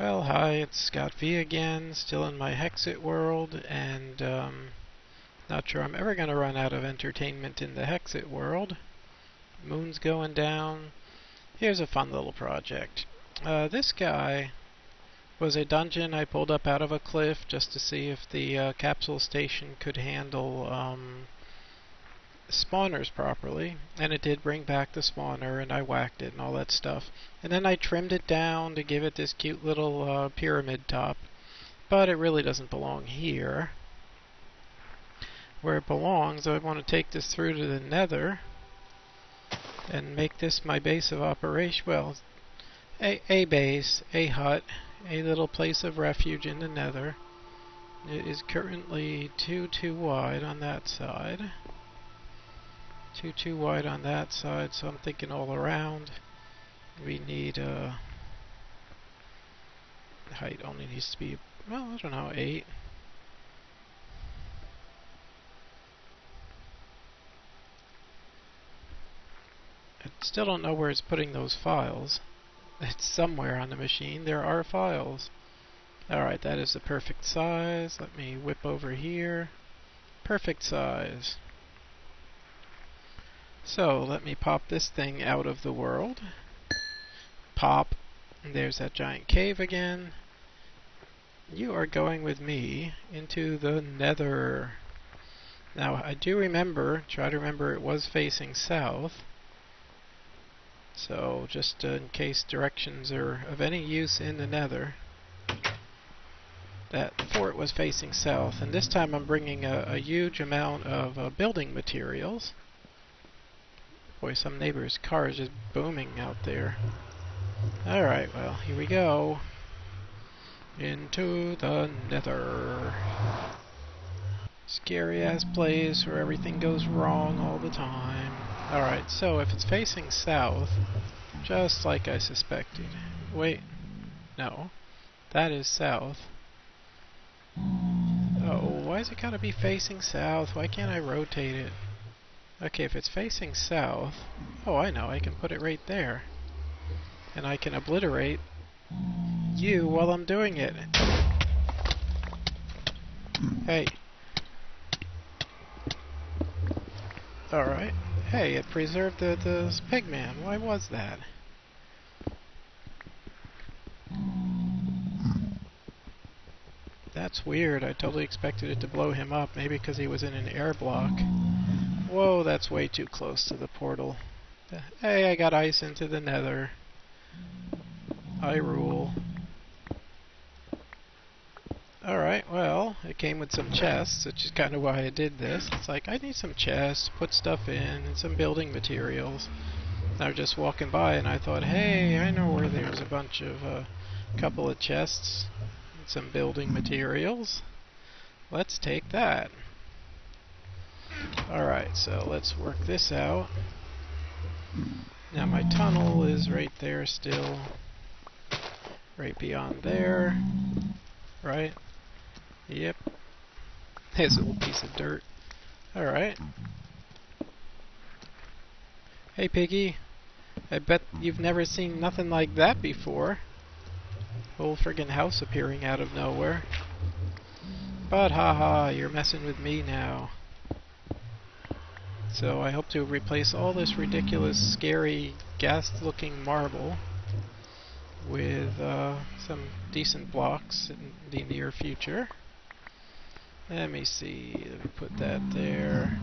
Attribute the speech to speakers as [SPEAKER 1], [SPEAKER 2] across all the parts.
[SPEAKER 1] Well, hi, it's Scott V again, still in my Hexxit world, and not sure I'm ever going to run out of entertainment in the Hexxit world. Moon's going down. Here's a fun little project. This guy was a dungeon I pulled up out of a cliff just to see if the capsule station could handle spawners properly, and it did bring back the spawner, and I whacked it and all that stuff. And then I trimmed it down to give it this cute little pyramid top, but it really doesn't belong here. Where it belongs, I want to take this through to the Nether and make this my base of operation. Well, a base, a hut, a little place of refuge in the Nether. It is currently too wide on that side. Too wide on that side, so I'm thinking all around. We need height only needs to be, well, I don't know, 8. I still don't know where it's putting those files. It's somewhere on the machine. There are files. Alright, that is the perfect size. Let me whip over here. Perfect size. So, let me pop this thing out of the world. Pop. And there's that giant cave again. You are going with me into the Nether. Now, I do remember, try to remember it was facing south. So, just in case directions are of any use in the Nether, that fort was facing south. And this time I'm bringing a huge amount of building materials. Boy, some neighbor's car is just booming out there. Alright, well, here we go. Into the Nether. Scary ass place where everything goes wrong all the time. Alright, so if it's facing south, just like I suspected. Wait, no. That is south. Oh, why is it gotta be facing south? Why can't I rotate it? Okay, if it's facing south, oh, I know, I can put it right there. And I can obliterate you while I'm doing it. Hey. Alright. Hey, it preserved the pigman. Why was that? That's weird. I totally expected it to blow him up. Maybe because he was in an air block. Whoa, that's way too close to the portal. Hey, I got ice into the Nether. I rule. Alright, well, it came with some chests, which is kind of why I did this. It's like, I need some chests, put stuff in, and some building materials. And I was just walking by and I thought, hey, I know where there's a bunch of, couple of chests and some building materials. Let's take that. Alright, so let's work this out. Now my tunnel is right there still. Right beyond there. Right? Yep. There's a little piece of dirt. Alright. Hey piggy. I bet you've never seen nothing like that before. Whole friggin' house appearing out of nowhere. But haha, you're messing with me now. So I hope to replace all this ridiculous, scary, ghast-looking marble with some decent blocks in the near future. Let me see, let me put that there.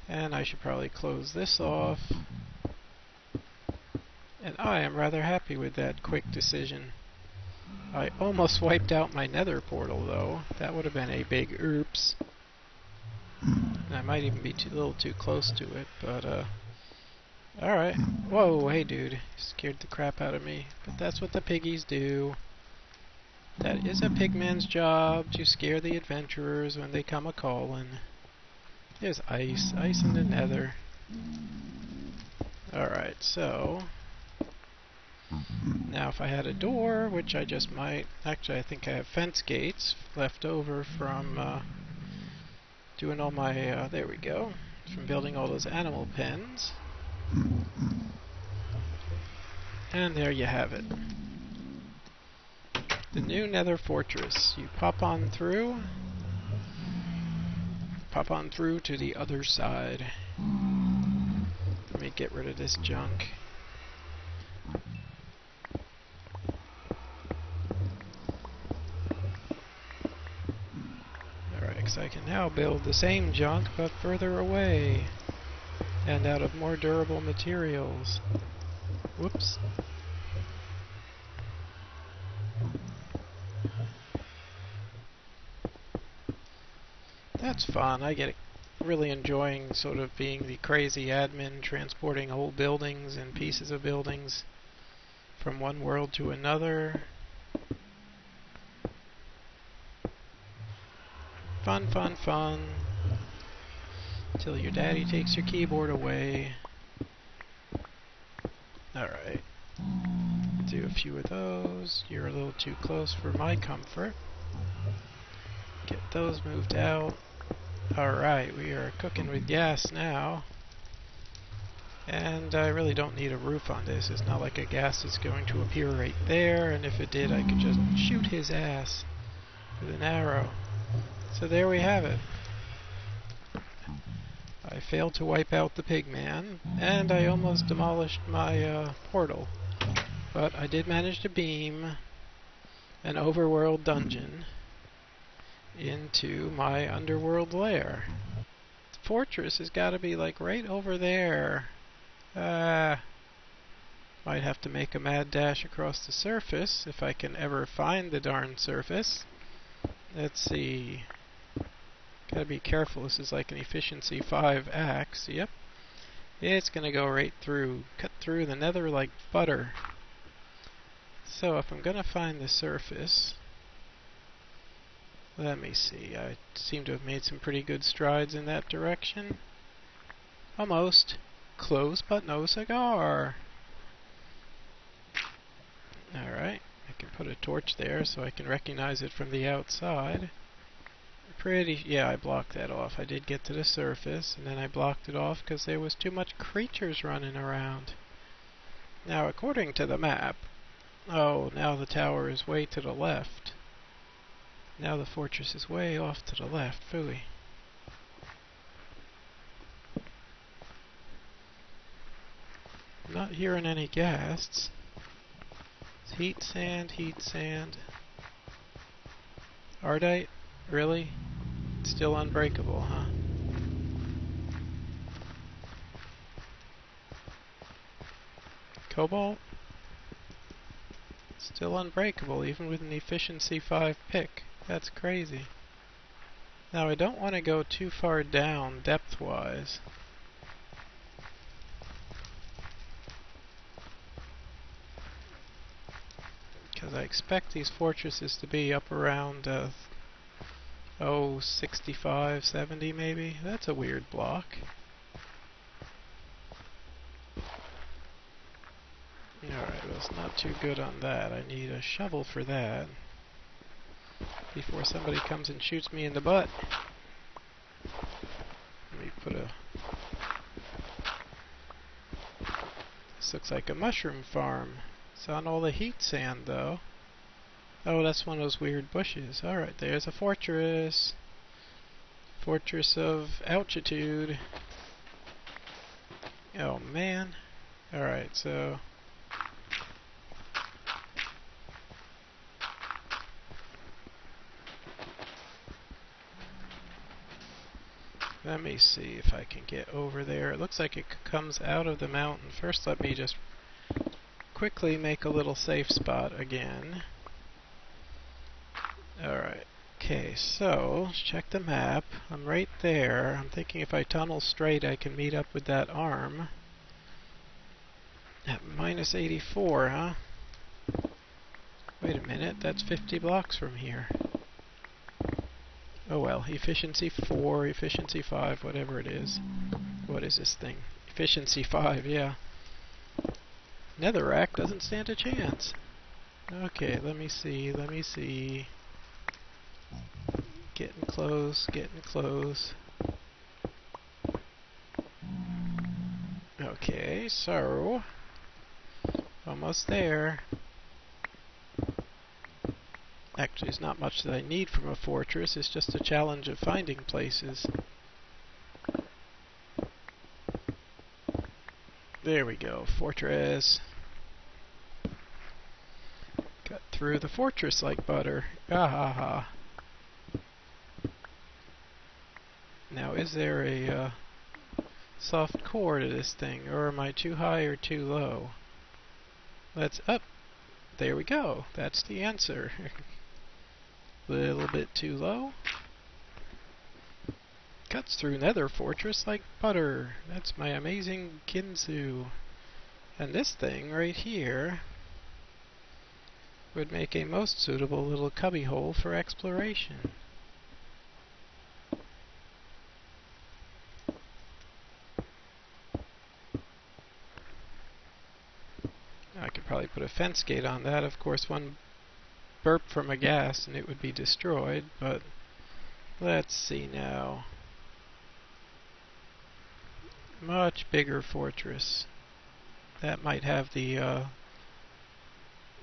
[SPEAKER 1] And I should probably close this off. And I am rather happy with that quick decision. I almost wiped out my Nether portal though. That would have been a big oops. I might even be a little too close to it, but alright. Whoa, hey dude. You scared the crap out of me. But that's what the piggies do. That is a pigman's job, to scare the adventurers when they come a-callin'. There's ice. Ice in the Nether. Alright, so now if I had a door, which I just might, actually I think I have fence gates left over from doing all my, there we go, from building all those animal pens. And there you have it. The new Nether Fortress. You pop on through to the other side. Let me get rid of this junk. Alright, because I can now build the same junk but further away and out of more durable materials. Whoops. That's fun. I get really enjoying sort of being the crazy admin transporting whole buildings and pieces of buildings from one world to another. Fun, fun, fun. Till your daddy takes your keyboard away. Alright. Do a few of those. You're a little too close for my comfort. Get those moved out. Alright, we are cooking with gas now. And I really don't need a roof on this. It's not like a gas is going to appear right there, and if it did, I could just shoot his ass with an arrow. So there we have it. I failed to wipe out the pigman, and I almost demolished my portal. But I did manage to beam an overworld dungeon into my underworld lair. The fortress has got to be like right over there. Might have to make a mad dash across the surface if I can ever find the darn surface. Let's see. Gotta be careful. This is like an efficiency 5 axe. Yep. It's gonna go right through, cut through the nether like butter. So if I'm gonna find the surface, let me see. I seem to have made some pretty good strides in that direction. Almost. Close but no cigar. Alright. I can put a torch there so I can recognize it from the outside. Yeah, I blocked that off. I did get to the surface, and then I blocked it off because there was too much creatures running around. Now, according to the map... Oh, now the tower is way to the left. Now the fortress is way off to the left. Phooey. I'm not hearing any ghasts. It's heat sand, heat sand. Ardite? Really? It's still unbreakable, huh? Cobalt? Still unbreakable, even with an efficiency 5 pick. That's crazy. Now I don't want to go too far down depth-wise. Because I expect these fortresses to be up around 65, 70 maybe. That's a weird block. Alright, well, it's not too good on that. I need a shovel for that. Before somebody comes and shoots me in the butt. Let me put a... This looks like a mushroom farm. It's on all the heat sand, though. Oh, that's one of those weird bushes. Alright, there's a fortress. Fortress of altitude. Oh, man. Alright, so... Let me see if I can get over there. It looks like it comes out of the mountain. First, let me just quickly make a little safe spot again. Alright. Okay, so, let's check the map. I'm right there. I'm thinking if I tunnel straight, I can meet up with that arm. At minus 84, huh? Wait a minute, that's 50 blocks from here. Oh well, efficiency 4, efficiency 5, whatever it is. What is this thing? Efficiency 5, yeah. Netherrack doesn't stand a chance. Okay, let me see. Getting close, getting close. Okay, so... Almost there. Actually, it's not much that I need from a fortress, it's just a challenge of finding places. There we go, fortress. Cut through the fortress like butter. Ah ha ha. Now, is there a soft core to this thing, or am I too high or too low? Let's up. There we go. That's the answer. Little bit too low. Cuts through Nether fortress like butter. That's my amazing Kinzu. And this thing right here would make a most suitable little cubbyhole for exploration. I could probably put a fence gate on that. Of course, one burp from a gas and it would be destroyed, but let's see now. Much bigger fortress. That might have the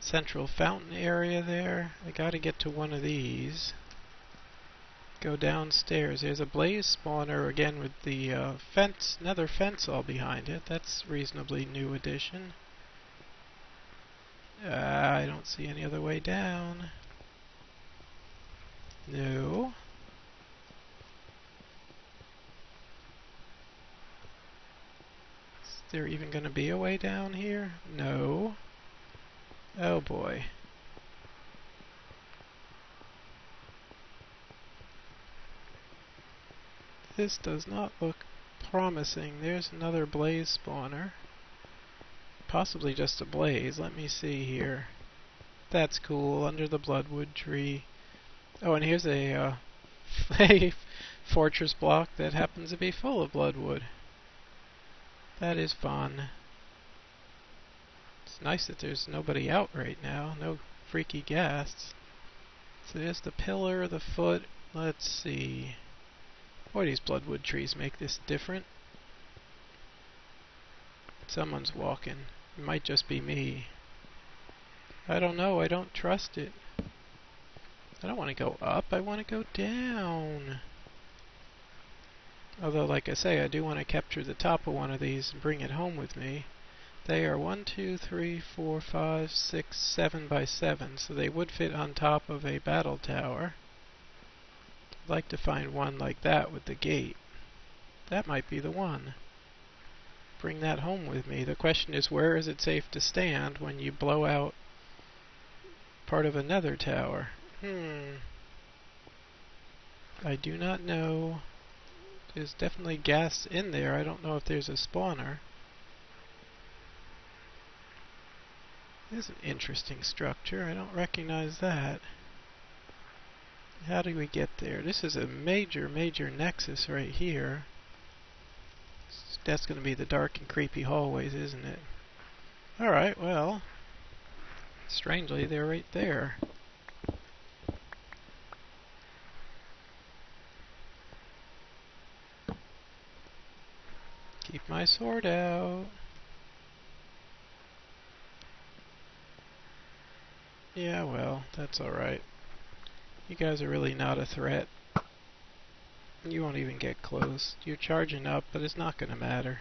[SPEAKER 1] central fountain area there. I gotta get to one of these. Go downstairs. There's a blaze spawner again with the fence, nether fence all behind it. That's reasonably new addition. I don't see any other way down. No. Is there even going to be a way down here? No. Oh boy. This does not look promising. There's another blaze spawner. Possibly just a blaze. Let me see here. That's cool. Under the bloodwood tree. Oh, and here's a fortress block that happens to be full of bloodwood. That is fun. It's nice that there's nobody out right now. No freaky ghasts. So there's the pillar, the foot. Let's see. Boy, these bloodwood trees make this different. Someone's walking. It might just be me. I don't know. I don't trust it. I don't want to go up. I want to go down. Although, like I say, I do want to capture the top of one of these and bring it home with me. They are 1, 2, 3, 4, 5, 6, 7 by 7, so they would fit on top of a battle tower. I'd like to find one like that with the gate. That might be the one. Bring that home with me. The question is, where is it safe to stand when you blow out part of a nether tower? I do not know. There's definitely gas in there. I don't know if there's a spawner. This is an interesting structure. I don't recognize that. How do we get there? This is a major nexus right here. That's going to be the dark and creepy hallways, isn't it? Alright, well, strangely, they're right there. Keep my sword out. Yeah, well, that's alright. You guys are really not a threat. You won't even get close. You're charging up, but it's not going to matter.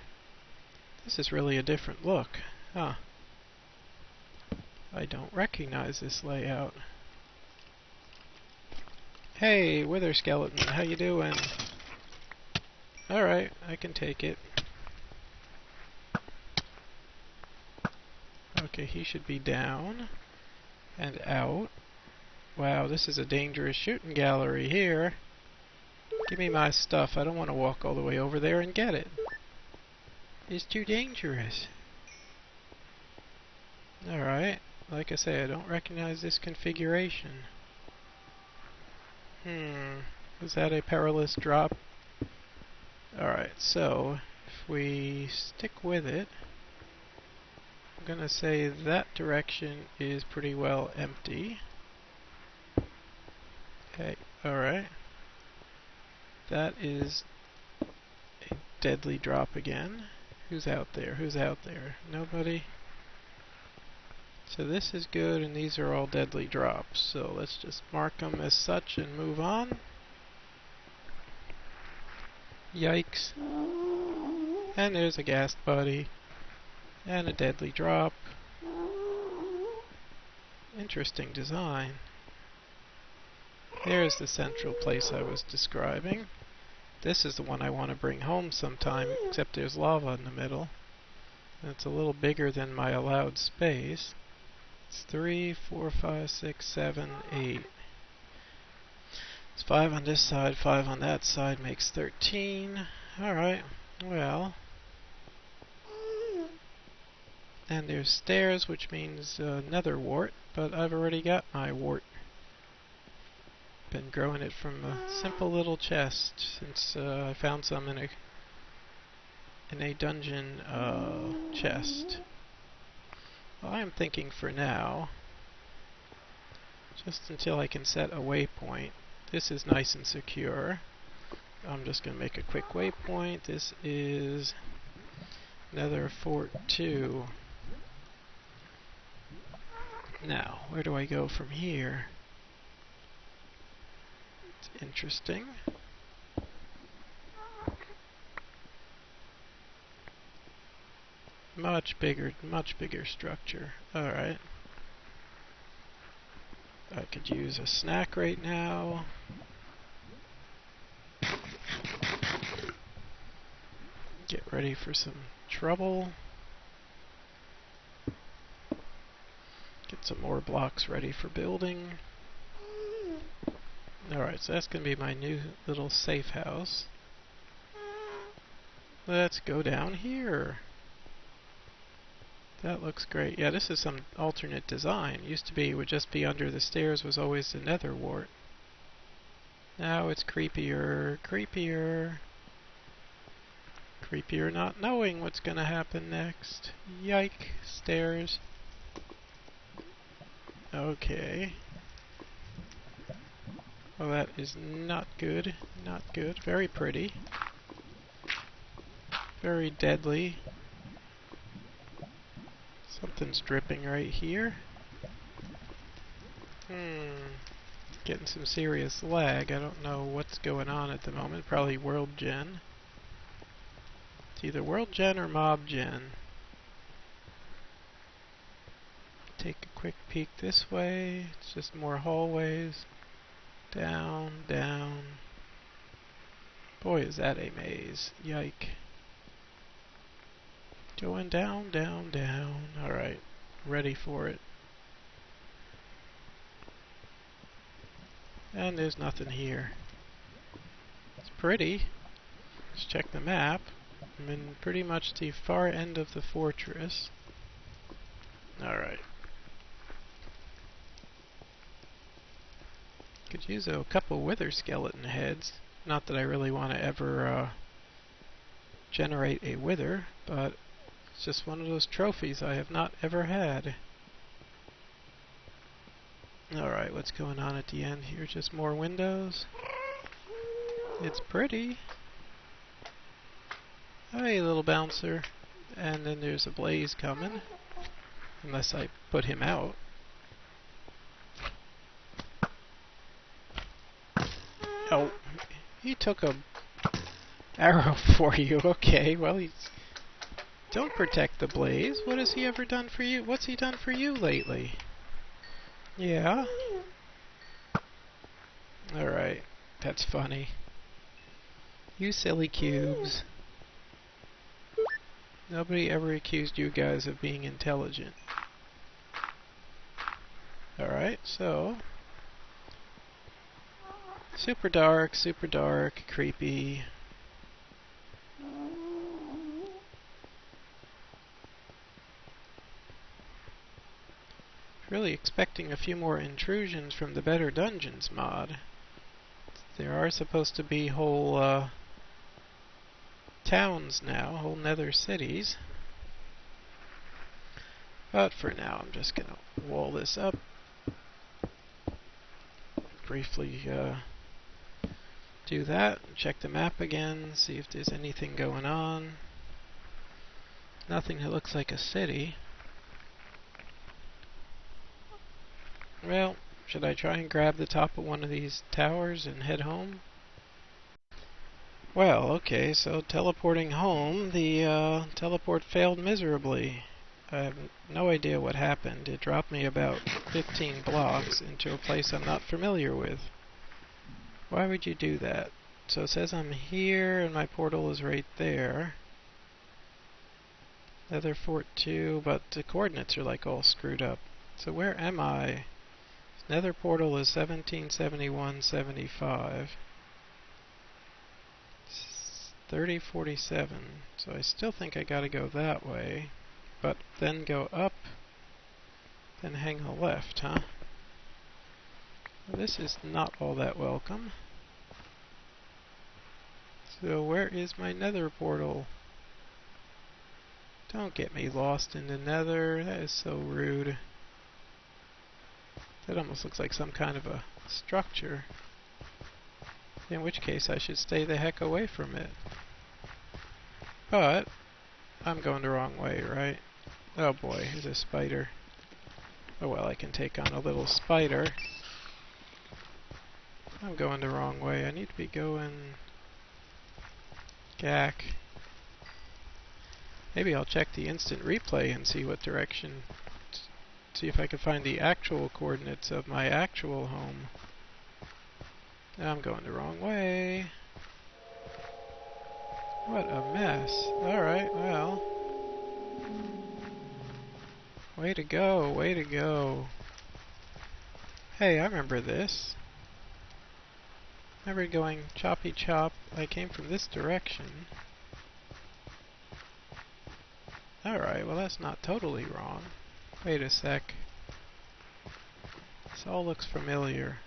[SPEAKER 1] This is really a different look. Huh. I don't recognize this layout. Hey, Wither Skeleton, how you doing? Alright, I can take it. Okay, he should be down and out. Wow, this is a dangerous shooting gallery here. Give me my stuff. I don't want to walk all the way over there and get it. It's too dangerous. Alright, like I say, I don't recognize this configuration. Was that a perilous drop? Alright, so if we stick with it, I'm gonna say that direction is pretty well empty. Okay, alright. That is a deadly drop again. Who's out there? Who's out there? Nobody? So this is good, and these are all deadly drops. So let's just mark them as such and move on. Yikes. And there's a ghast body. And a deadly drop. Interesting design. There's the central place I was describing. This is the one I want to bring home sometime, except there's lava in the middle. It's a little bigger than my allowed space. It's 3, 4, 5, 6, 7, 8. It's 5 on this side, 5 on that side, makes 13. Alright, well. And there's stairs, which means nether wart, but I've already got my wart. Been growing it from a simple little chest since I found some in a dungeon chest. Well, I am thinking for now, just until I can set a waypoint. This is nice and secure. I'm just going to make a quick waypoint. This is Nether Fort 2. Now, where do I go from here? It's interesting. Much bigger structure. Alright. I could use a snack right now. Get ready for some trouble. Get some more blocks ready for building. Alright, so that's going to be my new little safe house. Let's go down here. That looks great. Yeah, this is some alternate design. Used to be, it would just be under the stairs was always the nether wart. Now it's creepier, creepier. Creepier not knowing what's going to happen next. Yike, stairs. Okay. Well, that is not good. Not good. Very pretty. Very deadly. Something's dripping right here. Getting some serious lag. I don't know what's going on at the moment. Probably world gen. It's either world gen or mob gen. Take a quick peek this way. It's just more hallways. Down, down. Boy, is that a maze. Yike. Going down, down, down. Alright. Ready for it. And there's nothing here. It's pretty. Let's check the map. I'm in pretty much the far end of the fortress. Alright. Could use a couple wither skeleton heads. Not that I really want to ever generate a wither, but it's just one of those trophies I have not ever had. Alright, what's going on at the end here? Just more windows. It's pretty. Hey, little bouncer. And then there's a blaze coming. Unless I put him out. Oh, he took a arrow for you. Okay, well, don't protect the blaze. What has he ever done for you? What's he done for you lately? Yeah? Alright, that's funny. You silly cubes. Nobody ever accused you guys of being intelligent. Alright, so super dark, creepy. Really expecting a few more intrusions from the Better Dungeons mod. There are supposed to be whole towns now, whole nether cities. But for now, I'm just gonna wall this up. Briefly do that, check the map again, see if there's anything going on. Nothing that looks like a city. Well, should I try and grab the top of one of these towers and head home? Well, okay, so teleporting home, the teleport failed miserably. I have no idea what happened. It dropped me about 15 blocks into a place I'm not familiar with. Why would you do that? So it says I'm here and my portal is right there. Nether Fort 2, but the coordinates are like all screwed up. So where am I? Nether portal is 1771-75. 3047. So I still think I gotta go that way. But then go up, then hang a left, huh? Well, this is not all that welcome. So where is my Nether portal? Don't get me lost in the Nether. That is so rude. That almost looks like some kind of a structure. In which case I should stay the heck away from it. But I'm going the wrong way, right? Oh boy, here's a spider. Oh well, I can take on a little spider. I'm going the wrong way. I need to be going... Gack. Maybe I'll check the instant replay and see what direction... See if I can find the actual coordinates of my actual home. I'm going the wrong way. What a mess. Alright, well... Way to go, way to go. Hey, I remember this. Remember going choppy chop. I came from this direction. Alright, well that's not totally wrong. Wait a sec. This all looks familiar.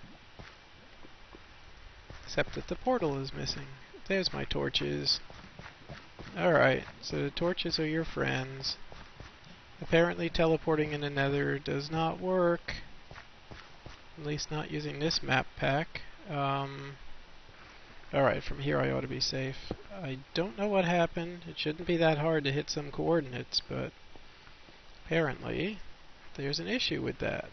[SPEAKER 1] Except that the portal is missing. There's my torches. Alright, so the torches are your friends. Apparently teleporting in the Nether does not work. At least not using this map pack. Alright, from here I ought to be safe. I don't know what happened. It shouldn't be that hard to hit some coordinates, but apparently there's an issue with that.